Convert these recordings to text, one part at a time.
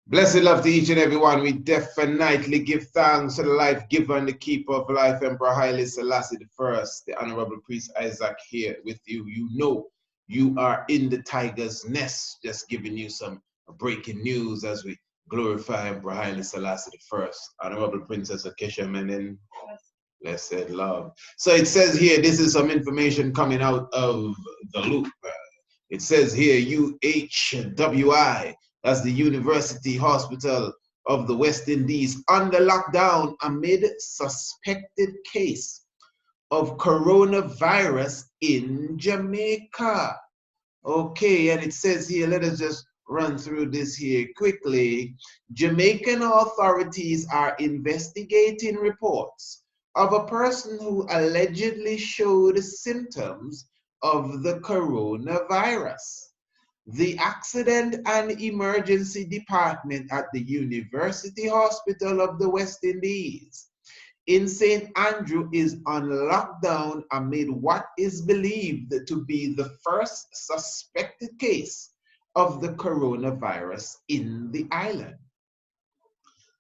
Blessed love to each and every one. We definitely give thanks to the life giver and the keeper of life, Emperor Haile Selassie I, the Honorable Priest Isaac here with you. You know you are in the tiger's nest, just giving you some breaking news as we glorify Emperor Haile Selassie I, Honorable Princess Acacia Menen. Blessed love. So it says here, this is some information coming out of the loop. It says here UHWI, that's the University Hospital of the West Indies, under lockdown amid suspected case of coronavirus in Jamaica. Okay, and it says here, let us just run through this here quickly. Jamaican authorities are investigating reports of a person who allegedly showed symptoms of the coronavirus. The Accident and Emergency Department at the University Hospital of the West Indies in St. Andrew is on lockdown amid what is believed to be the first suspected case of the coronavirus in the island.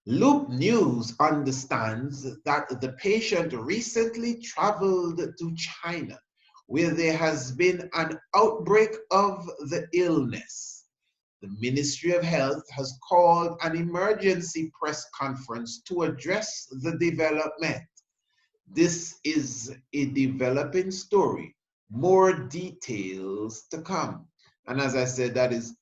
Loop News understands that the patient recently traveled to China, where there has been an outbreak of the illness. The Ministry of Health has called an emergency press conference to address the development. This is a developing story. More details to come. And as I said, that is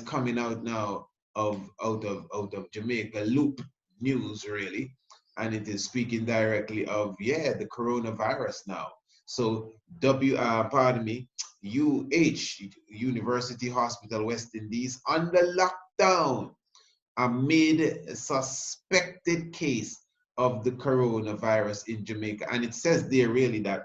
coming out now out of Jamaica. Loop News, really, and it is speaking directly of the coronavirus now. So pardon me, University Hospital West Indies under lockdown amid a suspected case of the coronavirus in Jamaica. And it says there really that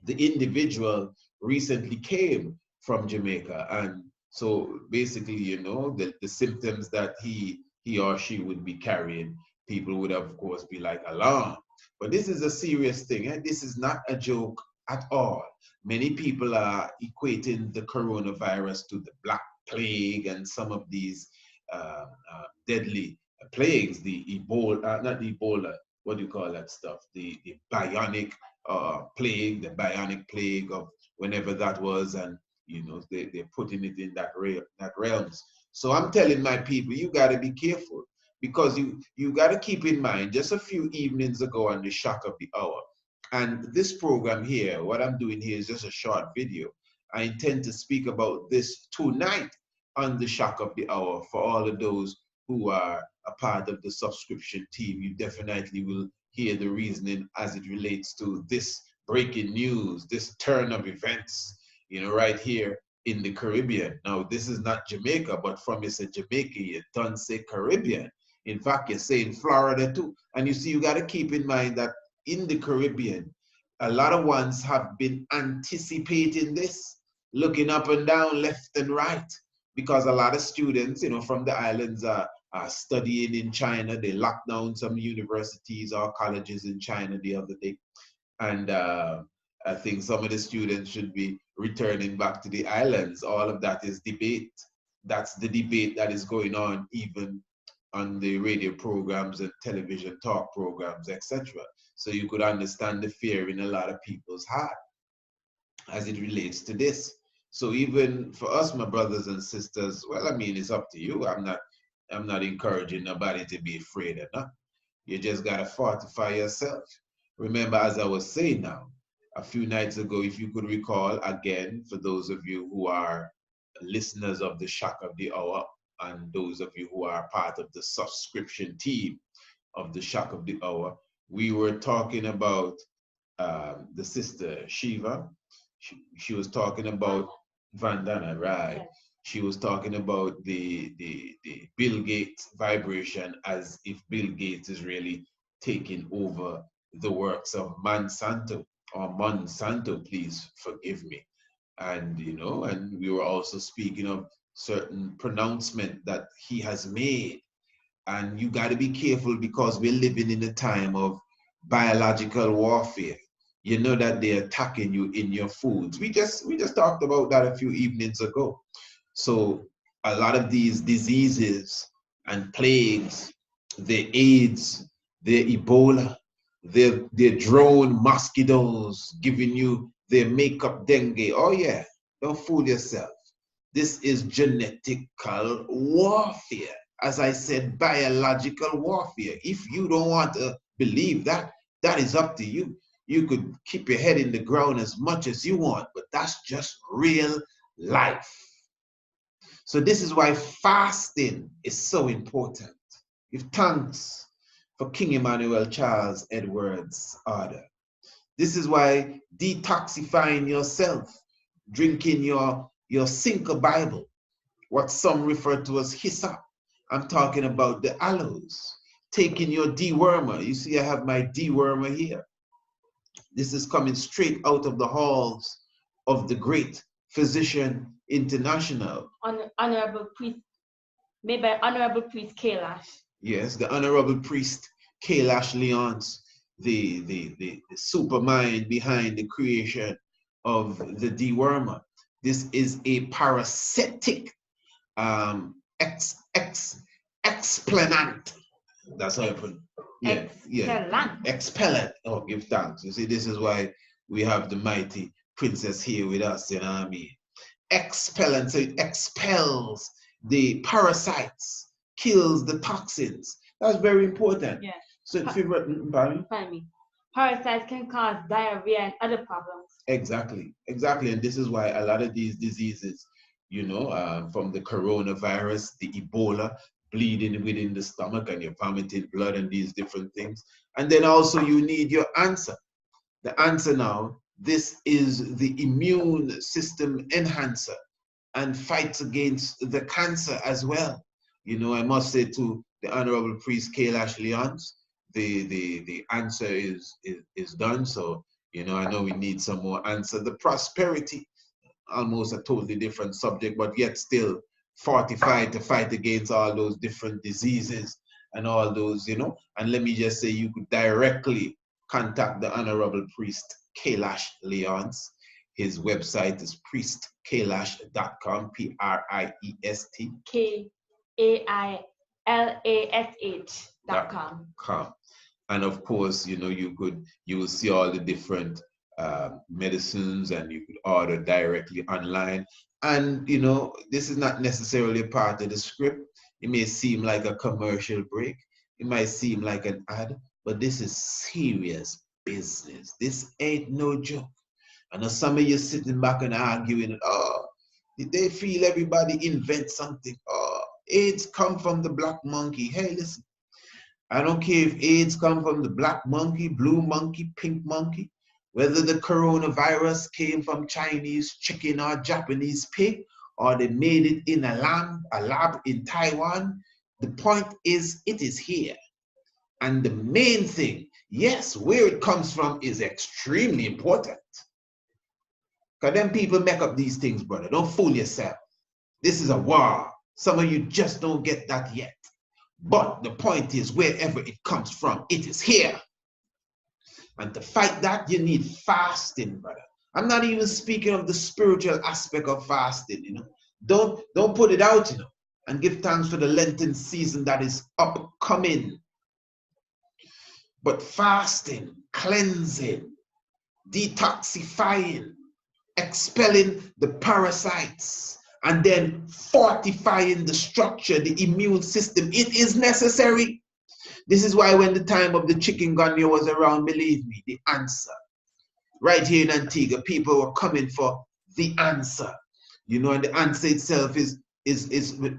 the individual recently came from Jamaica. And so basically, you know, the symptoms that he or she would be carrying, people would of course be like alarmed. But this is a serious thing, and this is not a joke at all. Many people are equating the coronavirus to the Black Plague and some of these deadly plagues, the Ebola, not the Ebola, what do you call that stuff? The bionic plague, the bionic plague of whenever that was, and you know they're putting it in that realms. So I'm telling my people, you got to be careful, because you got to keep in mind, just a few evenings ago on the Shock of the Hour, and this program here, what I'm doing here is just a short video. I intend to speak about this tonight on the Shock of the Hour. For all of those who are a part of the subscription team, you definitely will hear the reasoning as it relates to this breaking news, this turn of events, you know, right here in the Caribbean. Now, this is not Jamaica, but from you say Jamaica, you don't say Caribbean. In fact, you say in Florida too. And you see, you got to keep in mind that in the Caribbean, a lot of ones have been anticipating this, looking up and down, left and right, because a lot of students, you know, from the islands are studying in China. They locked down some universities or colleges in China the other day. And I think some of the students should be returning back to the islands. All of that is debate. That's the debate that is going on even on the radio programs and television talk programs, etc. So you could understand the fear in a lot of people's heart as it relates to this. So even for us, my brothers and sisters, well, I mean, it's up to you. I'm not encouraging nobody to be afraid of nothing. You just gotta fortify yourself. Remember, as I was saying now, a few nights ago, if you could recall, again, for those of you who are listeners of the Shock of the Hour, and those of you who are part of the subscription team of the Shock of the Hour, we were talking about the sister Shiva. She was talking about Vandana, right? She was talking about the Bill Gates vibration, as if Bill Gates is really taking over the works of Monsanto, or Monsanto, please forgive me. And you know, and we were also speaking of certain pronouncement that he has made. And you got to be careful, because we're living in a time of biological warfare. You know that they're attacking you in your foods. We just talked about that a few evenings ago. So a lot of these diseases and plagues, the AIDS, the Ebola, the drone mosquitoes giving you their makeup dengue. Oh yeah, don't fool yourself. This is genetical warfare. As I said, biological warfare. If you don't want to believe that, that is up to you. You could keep your head in the ground as much as you want, but that's just real life. So this is why fasting is so important. Give thanks for King Emmanuel Charles Edwards' order. This is why detoxifying yourself, drinking your Cinco Bible, what some refer to as hyssop. I'm talking about the aloes. Taking your dewormer. You see, I have my dewormer here. This is coming straight out of the halls of the great physician international. Honorable priest, made by Honorable Priest Kailash. Yes, the Honorable Priest Kailash Leonce, the supermind behind the creation of the dewormer. This is a parasitic expellant. That's how I put it. Yeah. Expellant. Oh, give thanks. You see, this is why we have the mighty princess here with us, you know what I mean? Expellant, so it expels the parasites, kills the toxins. That's very important. Yeah. So pardon me. Parasites can cause diarrhea and other problems. Exactly. And this is why a lot of these diseases, you know, from the coronavirus, the Ebola, bleeding within the stomach and you're vomiting blood and these different things. And then also you need your answer. The answer now, this is the immune system enhancer and fights against the cancer as well. You know, I must say to the Honorable Priest Kailash Leonce, the answer is done. So, you know, I know we need some more answer. The prosperity, almost a totally different subject, but yet still fortified to fight against all those different diseases and all those, you know. And let me just say, you could directly contact the Honorable Priest Kailash Leonce. His website is priestkailash.com, Priest. KAILASH.com. And of course, you know, you will see all the different medicines and you could order directly online. And, you know, this is not necessarily a part of the script. It may seem like a commercial break. It might seem like an ad, but this is serious business. This ain't no joke. I know some of you sitting back and arguing, oh, did they feel everybody invent something? Oh, AIDS come from the black monkey. Hey, listen, I don't care if AIDS come from the black monkey, blue monkey, pink monkey, whether the coronavirus came from Chinese chicken or Japanese pig, or they made it in a lab in Taiwan. The point is, it is here. And the main thing, yes, where it comes from is extremely important. Because them people make up these things, brother. Don't fool yourself. This is a war. Some of you just don't get that yet. But the point is, wherever it comes from, it is here. And to fight that, you need fasting, brother. I'm not even speaking of the spiritual aspect of fasting, you know. Don't put it out, you know, and give thanks for the Lenten season that is upcoming. But fasting, cleansing, detoxifying, expelling the parasites, and then fortifying the structure, the immune system, it is necessary. This is why when the time of the chikungunya was around, believe me, the answer. Right here in Antigua, people were coming for the answer. You know, and the answer itself is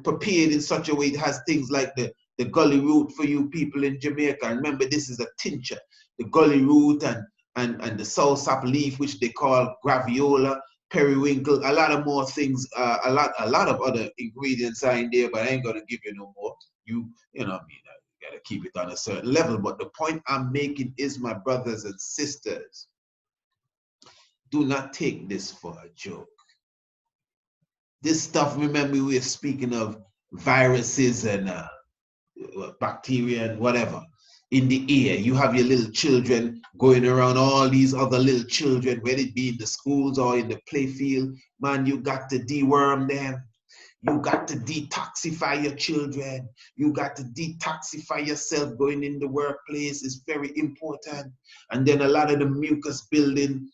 prepared in such a way it has things like the gully root for you people in Jamaica. And remember, this is a tincture. The gully root and the soursop leaf, which they call graviola, periwinkle, a lot of more things, a lot of other ingredients are in there, but I ain't gonna give you no more. You know what I mean? You gotta keep it on a certain level. But the point I'm making is, my brothers and sisters, do not take this for a joke. This stuff, remember, we are speaking of viruses and bacteria and whatever in the air. You have your little children going around, all these other little children, whether it be in the schools or in the playfield. Man, you got to deworm them. You got to detoxify your children. You got to detoxify yourself going in the workplace is very important. And then a lot of the mucus building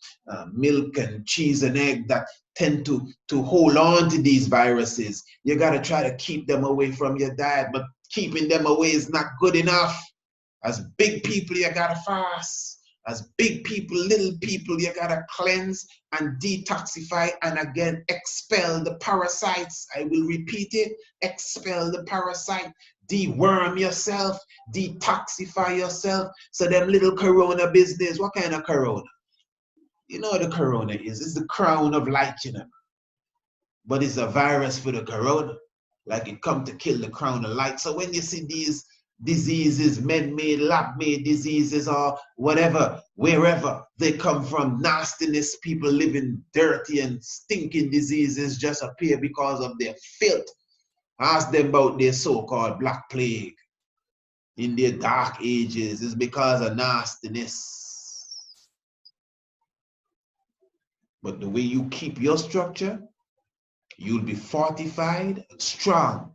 milk and cheese and egg that tend to hold on to these viruses. You got to try to keep them away from your diet, but keeping them away is not good enough. As big people, you got to fast. As big people, little people, you gotta cleanse and detoxify and again expel the parasites. I will repeat it, expel the parasite, deworm yourself, detoxify yourself. So them little corona business, what kind of corona? You know what the corona is? It's the crown of light, you know. But it's a virus for the corona. Like it come to kill the crown of light. So when you see these diseases, man-made, lab-made diseases, or whatever, wherever they come from, nastiness, people living dirty and stinking diseases just appear because of their filth. Ask them about their so-called black plague in their dark ages. It's because of nastiness. But the way you keep your structure, you'll be fortified and strong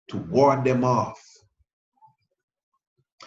to ward them off.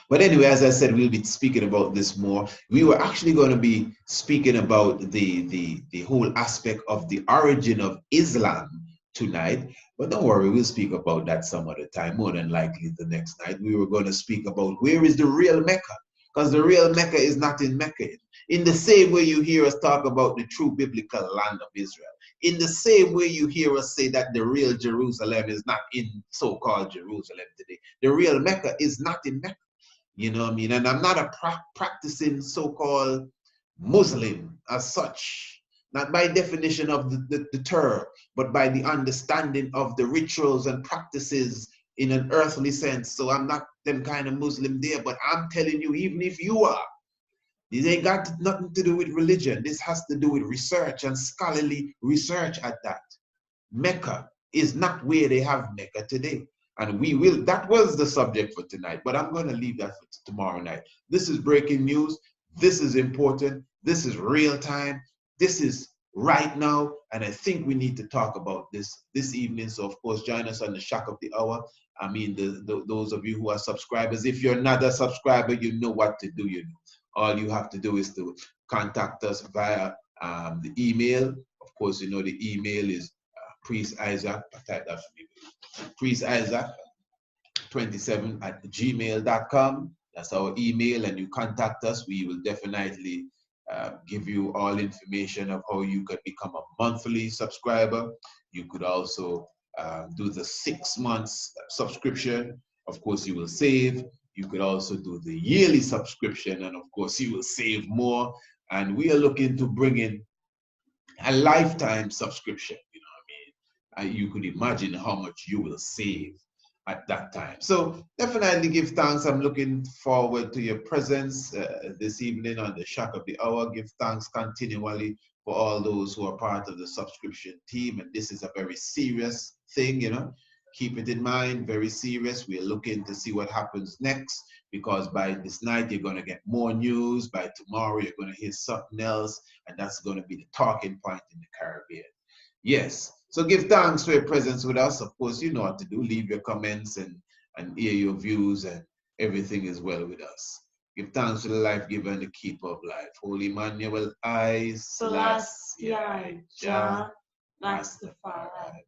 But anyway, as I said, we'll be speaking about this more. We were actually going to be speaking about the whole aspect of the origin of Islam tonight. But don't worry, we'll speak about that some other time, more than likely the next night. We were going to speak about where is the real Mecca, because the real Mecca is not in Mecca. In the same way you hear us talk about the true biblical land of Israel. In the same way you hear us say that the real Jerusalem is not in so-called Jerusalem today. The real Mecca is not in Mecca. You know what I mean? And I'm not a practicing so-called Muslim as such, not by definition of the term, but by the understanding of the rituals and practices in an earthly sense. So I'm not them kind of Muslim there, but I'm telling you, even if you are, this ain't got nothing to do with religion. This has to do with research and scholarly research at that. Mecca is not where they have Mecca today. And we will, that was the subject for tonight, but I'm going to leave that for tomorrow night. This is breaking news. This is important. This is real time. This is right now. And I think we need to talk about this evening. So of course, join us on the Shock of the Hour. I mean, those of you who are subscribers, if you're not a subscriber, you know what to do. You know, all you have to do is to contact us via the email. Of course, you know, the email is Priest Isaac, type that for me. Priest Isaac 27 at gmail.com. That's our email, and you contact us. We will definitely give you all information of how you can become a monthly subscriber. You could also do the 6 months subscription. Of course, you will save. You could also do the yearly subscription, and of course, you will save more. And we are looking to bring in a lifetime subscription. You know what I mean? You could imagine how much you will save at that time. So definitely give thanks. I'm looking forward to your presence this evening on the Shock of the Hour. Give thanks continually for all those who are part of the subscription team. And this is a very serious thing, you know. Keep it in mind, very serious. We're looking to see what happens next, because by this night, you're going to get more news. By tomorrow, you're going to hear something else. And that's going to be the talking point in the Caribbean. Yes. So give thanks for your presence with us. Of course, you know what to do. Leave your comments and hear your views, and everything is well with us. Give thanks to the life giver and the keeper of life. Holy Emmanuel, I, Selassie, Jah, Rastafari.